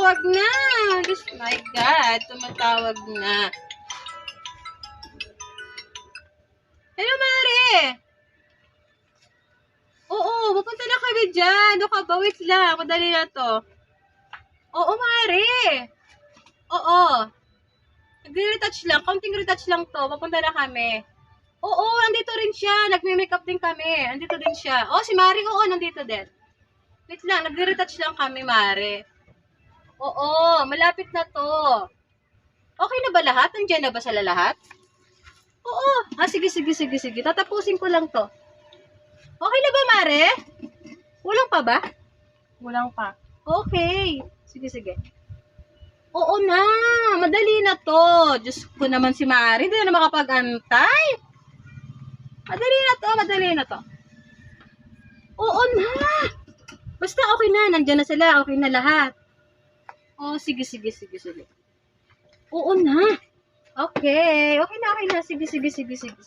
tumatawag na. Oh my God, tumatawag na. Hello, Mare. Oo, pupunta na kami dyan. Ano ka ba? Wait lang. Madali na to. Oo, Mare. Oo. Nag-retouch lang. Konting retouch lang to. Pupunta na kami. Oo, andito rin siya. Nagme-makeup din kami. Andito din siya. Oh, si Mare, oo, nandito din. Wait lang, nagre-retouch lang kami, Mare. Oo, malapit na to. Okay na ba lahat? Nandiyan na ba sila lahat? Oo. Sige. Tatapusin ko lang to. Okay na ba, Mare? Kulang pa ba? Kulang pa. Okay. Sige. Oo na. Madali na to. Diyos ko naman si Mare. Hindi na makapag-antay. Madali na to. Oo na. Basta okay na. Nandiyan na sila. Okay na lahat. Oh, sige. Oo na. Okay. Okay na. Sige.